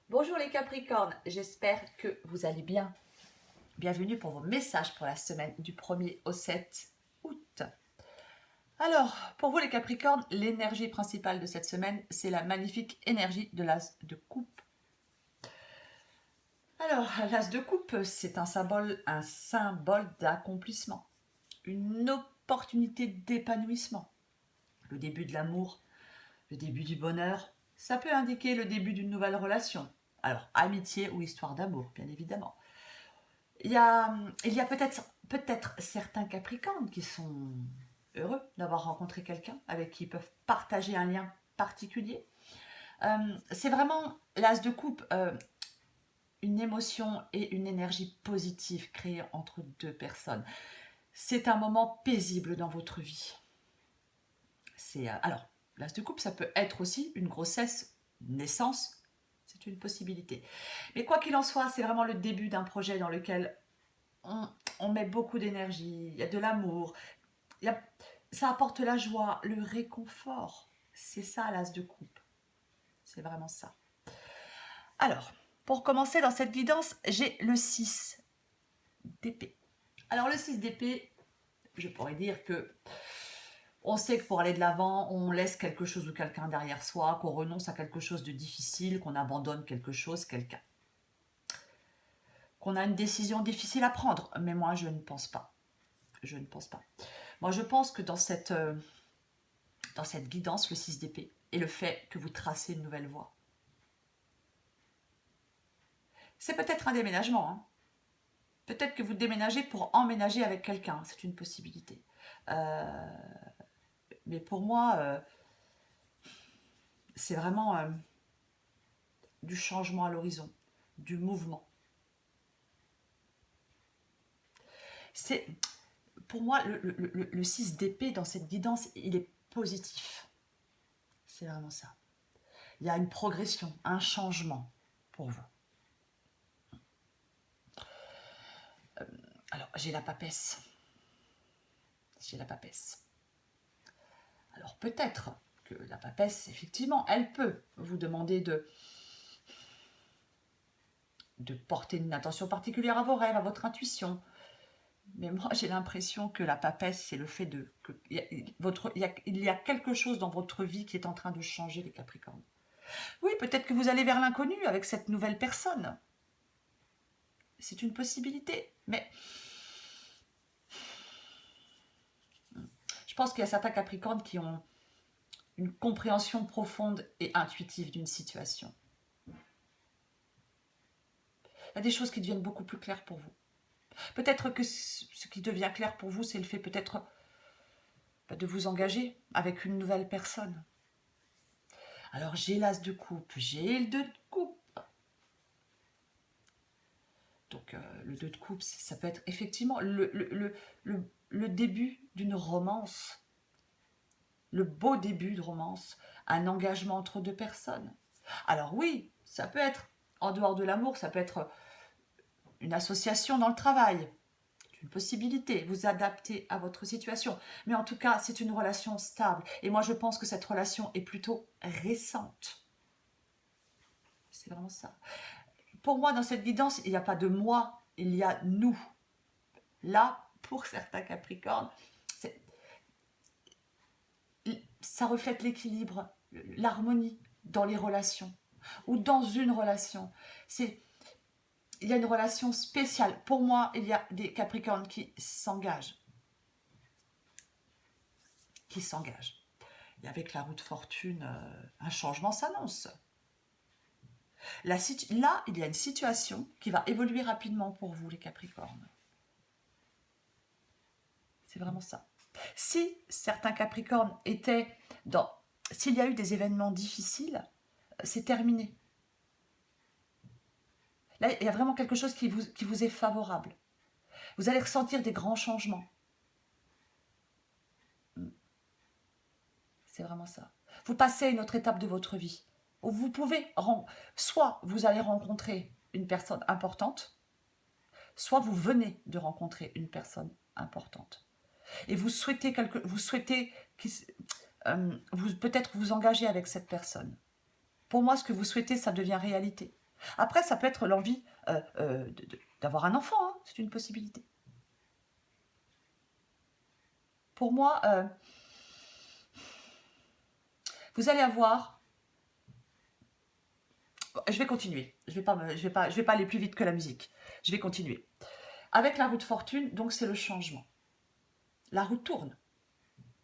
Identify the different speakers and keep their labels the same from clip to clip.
Speaker 1: Bonjour les Capricornes, j'espère que vous allez bien. Bienvenue pour vos messages pour la semaine du 1er au 7 août. Alors, pour vous les Capricornes, l'énergie principale de cette semaine, c'est la magnifique énergie de l'as de coupe. Alors, l'as de coupe, c'est un symbole d'accomplissement, une opportunité d'épanouissement, le début de l'amour, le début du bonheur. Ça peut indiquer le début d'une nouvelle relation. Alors, amitié ou histoire d'amour, bien évidemment. Il y a peut-être certains Capricornes qui sont heureux d'avoir rencontré quelqu'un avec qui ils peuvent partager un lien particulier. C'est vraiment l'as de coupe, une émotion et une énergie positive créée entre deux personnes. C'est un moment paisible dans votre vie. Alors, l'as de coupe, ça peut être aussi une grossesse, une naissance, c'est une possibilité. Mais quoi qu'il en soit, c'est vraiment le début d'un projet dans lequel on met beaucoup d'énergie, il y a de l'amour, ça apporte la joie, le réconfort. C'est ça l'as de coupe. C'est vraiment ça. Alors, pour commencer dans cette guidance, j'ai le 6 d'épée. Alors le 6 d'épée, je pourrais dire que on sait que pour aller de l'avant, on laisse quelque chose ou quelqu'un derrière soi, qu'on renonce à quelque chose de difficile, qu'on abandonne quelque chose, quelqu'un. Qu'on a une décision difficile à prendre. Mais moi, je ne pense pas. Je ne pense pas. Moi, je pense que dans cette guidance, le 6 d'épée, et le fait que vous tracez une nouvelle voie. C'est peut-être un déménagement. Hein. Peut-être que vous déménagez pour emménager avec quelqu'un. C'est une possibilité. Mais pour moi, c'est vraiment du changement à l'horizon, du mouvement. C'est, pour moi, le 6 d'épée dans cette guidance, il est positif. C'est vraiment ça. Il y a une progression, un changement pour vous. Alors, j'ai la papesse. J'ai la papesse. Alors, peut-être que la papesse, effectivement, elle peut vous demander de porter une attention particulière à vos rêves, à votre intuition. Mais moi, j'ai l'impression que la papesse, c'est le fait il y a quelque chose dans votre vie qui est en train de changer, les Capricornes. Oui, peut-être que vous allez vers l'inconnu avec cette nouvelle personne. C'est une possibilité, mais je pense qu'il y a certains Capricornes qui ont une compréhension profonde et intuitive d'une situation. Il y a des choses qui deviennent beaucoup plus claires pour vous. Peut-être que ce qui devient clair pour vous, c'est le fait peut-être de vous engager avec une nouvelle personne. Alors j'ai l'as de coupe, j'ai le 2 de coupe. Donc le 2 de coupe, ça peut être effectivement le début d'une romance. Le beau début de romance, un engagement entre deux personnes. Alors oui, ça peut être, en dehors de l'amour, ça peut être une association dans le travail, c'est une possibilité, vous adaptez à votre situation. Mais en tout cas, c'est une relation stable. Et moi, je pense que cette relation est plutôt récente. C'est vraiment ça. Pour moi, dans cette guidance, il n'y a pas de moi, il y a nous. Là, pour certains Capricornes, ça reflète l'équilibre, l'harmonie dans les relations ou dans une relation. Il y a une relation spéciale. Pour moi, il y a des Capricornes qui s'engagent. Et avec la roue de fortune, un changement s'annonce. Là, il y a une situation qui va évoluer rapidement pour vous, les Capricornes. C'est vraiment ça. Si certains Capricornes s'il y a eu des événements difficiles, c'est terminé. Là, il y a vraiment quelque chose qui vous est favorable. Vous allez ressentir des grands changements. C'est vraiment ça. Vous passez à une autre étape de votre vie. Où vous pouvez, soit vous allez rencontrer une personne importante, soit vous venez de rencontrer une personne importante. Et vous souhaitez peut-être vous engager avec cette personne. Pour moi, ce que vous souhaitez, ça devient réalité. Après, ça peut être l'envie d'avoir un enfant, hein, c'est une possibilité. Pour moi, vous allez avoir... Je vais continuer, je vais pas aller plus vite que la musique. Je vais continuer. Avec la roue de fortune, donc c'est le changement. La roue tourne.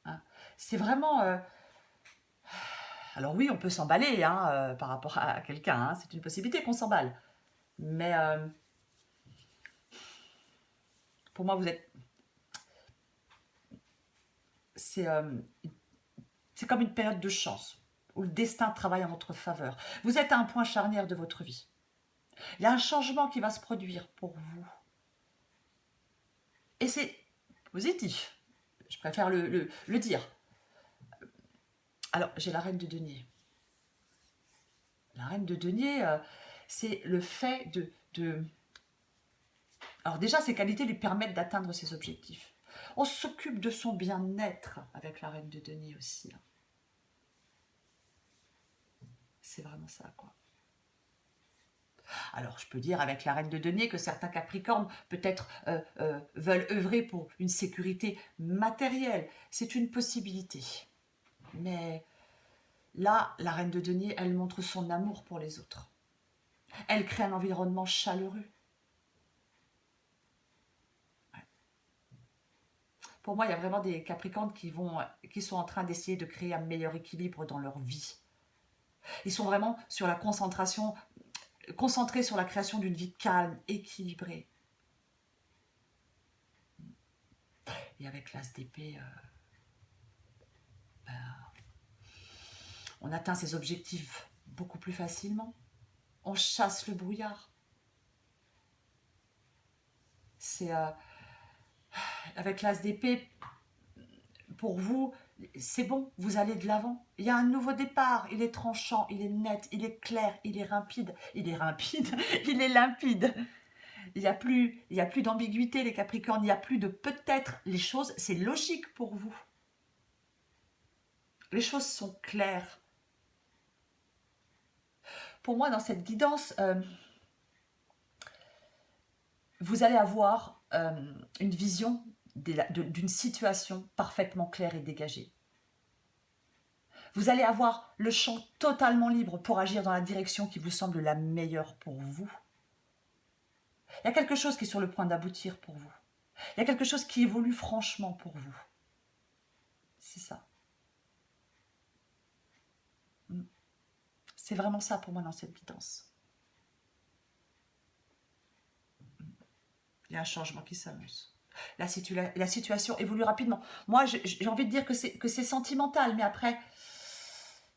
Speaker 1: Hein. C'est vraiment... alors oui, on peut s'emballer hein, par rapport à quelqu'un, hein, c'est une possibilité qu'on s'emballe. Mais pour moi, vous êtes... C'est comme une période de chance, où le destin travaille en votre faveur. Vous êtes à un point charnière de votre vie. Il y a un changement qui va se produire pour vous. Et c'est positif. Je préfère le dire. Alors, j'ai la reine de denier. La reine de denier, c'est le fait de... Alors déjà, ces qualités lui permettent d'atteindre ses objectifs. On s'occupe de son bien-être avec la reine de denier aussi. Hein. C'est vraiment ça, quoi. Alors, je peux dire avec la reine de denier que certains capricornes, peut-être, veulent œuvrer pour une sécurité matérielle. C'est une possibilité. Mais là, la reine de denier, elle montre son amour pour les autres. Elle crée un environnement chaleureux. Ouais. Pour moi, il y a vraiment des capricornes qui sont en train d'essayer de créer un meilleur équilibre dans leur vie. Ils sont vraiment sur la concentration, concentrés sur la création d'une vie calme, équilibrée. Et avec l'as d'épée, on atteint ses objectifs beaucoup plus facilement. On chasse le brouillard. C'est avec l'as d'épée, pour vous, c'est bon, vous allez de l'avant. Il y a un nouveau départ, il est tranchant, il est net, il est clair, il est limpide. Il est limpide, il est limpide. Il n'y a plus d'ambiguïté, les Capricornes, il n'y a plus de peut-être. Les choses, c'est logique pour vous. Les choses sont claires. Pour moi, dans cette guidance, vous allez avoir une vision d'une situation parfaitement claire et dégagée. Vous allez avoir le champ totalement libre pour agir dans la direction qui vous semble la meilleure pour vous. Il y a quelque chose qui est sur le point d'aboutir pour vous. Il y a quelque chose qui évolue franchement pour vous. C'est ça. C'est vraiment ça pour moi dans cette guidance. Il y a un changement qui s'annonce. La situation évolue rapidement. Moi, j'ai envie de dire que c'est sentimental, mais après...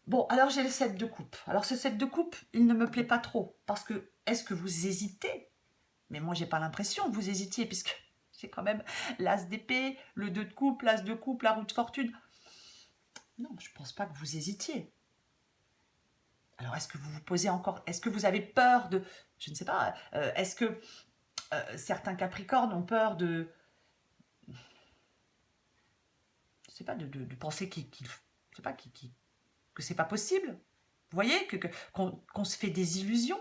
Speaker 1: Bon, alors j'ai le 7 de coupe. Alors ce 7 de coupe, il ne me plaît pas trop. Parce que, est-ce que vous hésitez? Mais moi, j'ai pas l'impression que vous hésitiez, puisque j'ai quand même l'as d'épée, le 2 de coupe, l'as de coupe, la roue de fortune. Non, je pense pas que vous hésitiez. Alors, est-ce que vous vous posez encore... Est-ce que vous avez peur de... Je ne sais pas. Est-ce que certains Capricornes ont peur de... Je sais pas, de penser je sais pas, que c'est pas possible? Vous voyez qu'on se fait des illusions?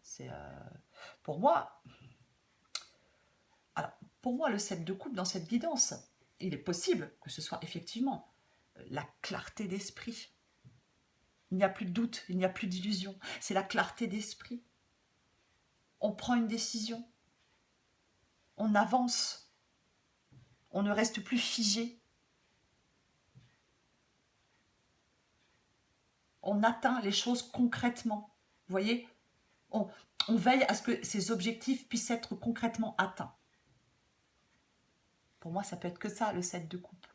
Speaker 1: C'est... pour moi... Alors, pour moi, le 7 de coupe dans cette guidance, il est possible que ce soit effectivement la clarté d'esprit. Il n'y a plus de doute, il n'y a plus d'illusion. C'est la clarté d'esprit. On prend une décision. On avance. On ne reste plus figé. On atteint les choses concrètement. Vous voyez, on veille à ce que ces objectifs puissent être concrètement atteints. Pour moi, ça peut être que ça, le 7 de coupe.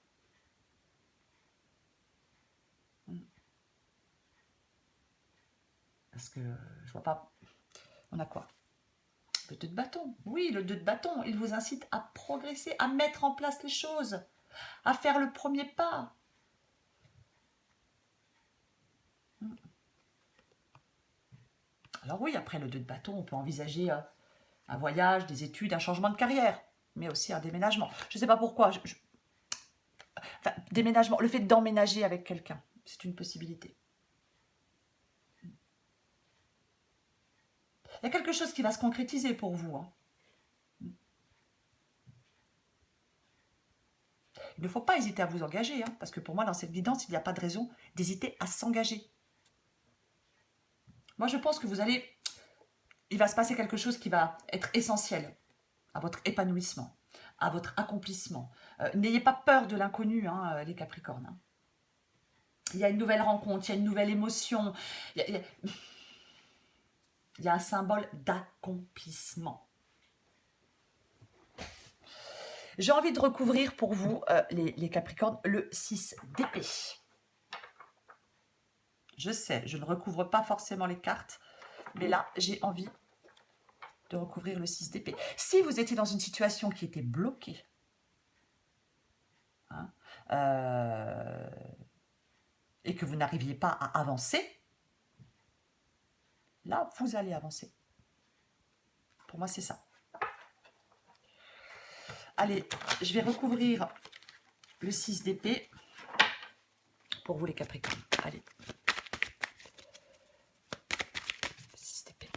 Speaker 1: Parce que je vois pas... On a quoi? Le 2 de bâton. Oui, le 2 de bâton, il vous incite à progresser, à mettre en place les choses, à faire le premier pas. Alors oui, après le 2 de bâton, on peut envisager un voyage, des études, un changement de carrière, mais aussi un déménagement. Je ne sais pas pourquoi. Enfin, déménagement, le fait d'emménager avec quelqu'un, c'est une possibilité. Il y a quelque chose qui va se concrétiser pour vous. Hein. Il ne faut pas hésiter à vous engager, hein, parce que pour moi, dans cette guidance, il n'y a pas de raison d'hésiter à s'engager. Moi, je pense que il va se passer quelque chose qui va être essentiel à votre épanouissement, à votre accomplissement. N'ayez pas peur de l'inconnu, hein, les Capricornes. Hein. Il y a une nouvelle rencontre, il y a une nouvelle émotion, il y a un symbole d'accomplissement. J'ai envie de recouvrir pour vous, les Capricornes, le 6 d'épée. Je sais, je ne recouvre pas forcément les cartes, mais là, j'ai envie de recouvrir le 6 d'épée. Si vous étiez dans une situation qui était bloquée, hein, et que vous n'arriviez pas à avancer, là, vous allez avancer. Pour moi, c'est ça. Allez, je vais recouvrir le 6 d'épée pour vous les Capricornes. Allez. 6 d'épée.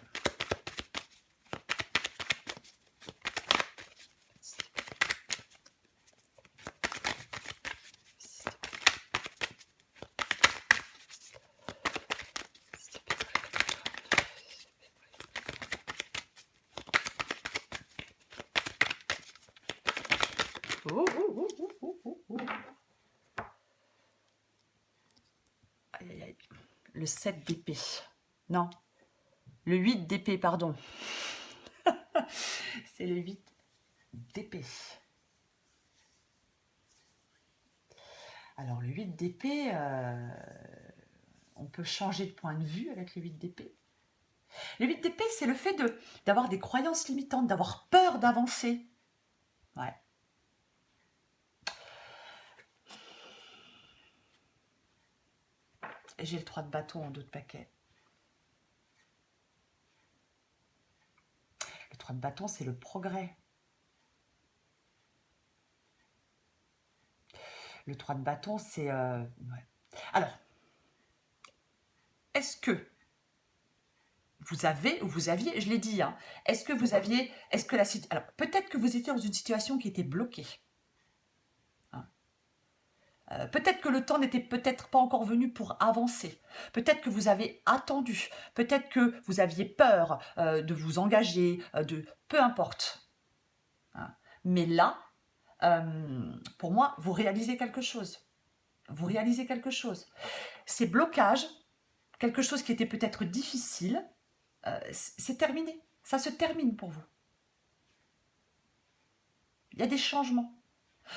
Speaker 1: Aïe, aïe, aïe. Le 7 d'épée. Non. Le 8 d'épée, pardon. C'est le 8 d'épée. Alors, le 8 d'épée, on peut changer de point de vue avec le 8 d'épée. Le 8 d'épée, c'est le fait d'avoir des croyances limitantes, d'avoir peur d'avancer. Ouais. Et j'ai le 3 de bâton en dos de paquet. Le 3 de bâton, c'est le progrès. Le 3 de bâton, c'est... ouais. Alors, est-ce que vous aviez, je l'ai dit, hein, est-ce que vous aviez, alors peut-être que vous étiez dans une situation qui était bloquée. Hein. Peut-être que le temps n'était peut-être pas encore venu pour avancer. Peut-être que vous avez attendu. Peut-être que vous aviez peur de vous engager, peu importe. Hein. Mais là, pour moi, vous réalisez quelque chose. Vous réalisez quelque chose. Ces blocages, quelque chose qui était peut-être difficile, c'est terminé. Ça se termine pour vous. Il y a des changements.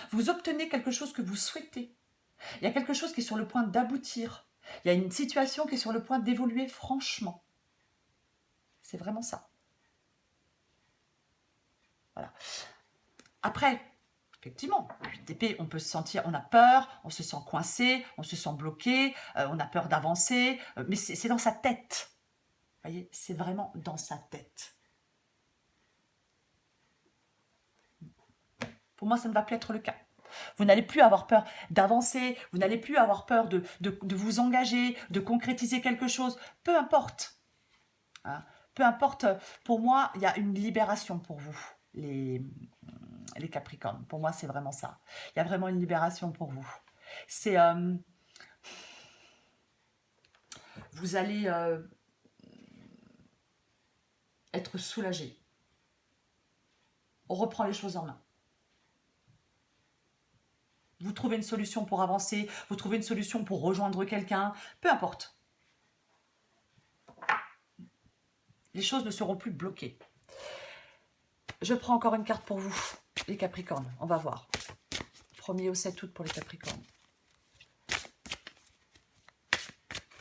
Speaker 1: Vous obtenez quelque chose que vous souhaitez. Il y a quelque chose qui est sur le point d'aboutir. Il y a une situation qui est sur le point d'évoluer franchement. C'est vraiment ça. Voilà. Après, effectivement, 8 d'épée, on peut se sentir, on a peur, on se sent coincé, on se sent bloqué, on a peur d'avancer, mais c'est dans sa tête. Vous voyez, c'est vraiment dans sa tête. Pour moi, ça ne va plus être le cas. Vous n'allez plus avoir peur d'avancer, vous n'allez plus avoir peur de vous engager, de concrétiser quelque chose, peu importe. Hein, peu importe, pour moi, il y a une libération pour vous, les Capricornes. Pour moi, c'est vraiment ça. Il y a vraiment une libération pour vous. C'est... vous allez être soulagé. On reprend les choses en main. Vous trouvez une solution pour avancer, vous trouvez une solution pour rejoindre quelqu'un, peu importe. Les choses ne seront plus bloquées. Je prends encore une carte pour vous, les Capricornes. On va voir. 1er au 7 août pour les Capricornes.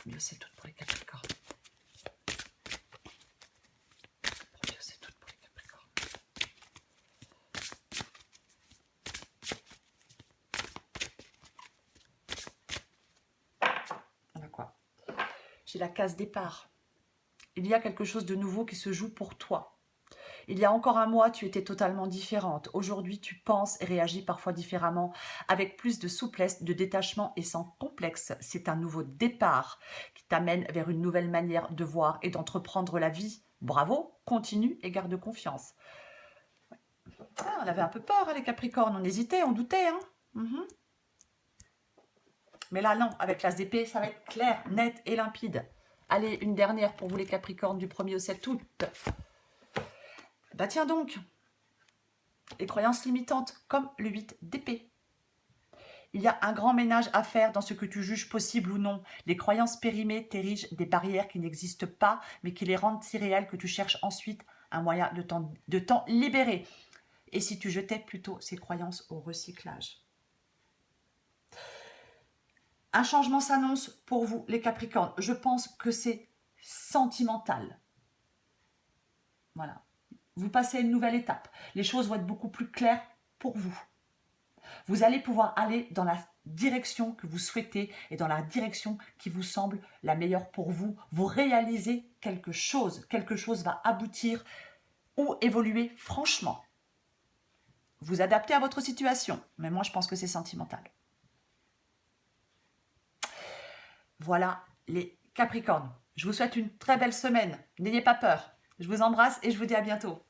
Speaker 1: 1er au 7 août pour les Capricornes. 1er au 7 août pour les Capricornes. On a quoi? J'ai la case départ. Il y a quelque chose de nouveau qui se joue pour toi. Il y a encore un mois, tu étais totalement différente. Aujourd'hui, tu penses et réagis parfois différemment, avec plus de souplesse, de détachement et sans complexe. C'est un nouveau départ qui t'amène vers une nouvelle manière de voir et d'entreprendre la vie Bravo, continue et garde confiance. Ah, on avait un peu peur, hein, les Capricornes, on hésitait, on doutait. Hein. Mais là, non, avec l'As d'épée, ça va être clair, net et limpide. Allez, une dernière pour vous les Capricornes du 1er au 7 août. Bah tiens donc, les croyances limitantes, comme le 8 d'épée. Il y a un grand ménage à faire dans ce que tu juges possible ou non. Les croyances périmées t'érigent des barrières qui n'existent pas, mais qui les rendent si réelles que tu cherches ensuite un moyen de t'en libérer. Et si tu jetais plutôt ces croyances au recyclage? Un changement s'annonce pour vous, les Capricornes. Je pense que c'est sentimental. Voilà. Vous passez à une nouvelle étape. Les choses vont être beaucoup plus claires pour vous. Vous allez pouvoir aller dans la direction que vous souhaitez et dans la direction qui vous semble la meilleure pour vous. Vous réalisez quelque chose. Quelque chose va aboutir ou évoluer franchement. Vous adaptez à votre situation. Mais moi, je pense que c'est sentimental. Voilà les Capricornes. Je vous souhaite une très belle semaine. N'ayez pas peur. Je vous embrasse et je vous dis à bientôt.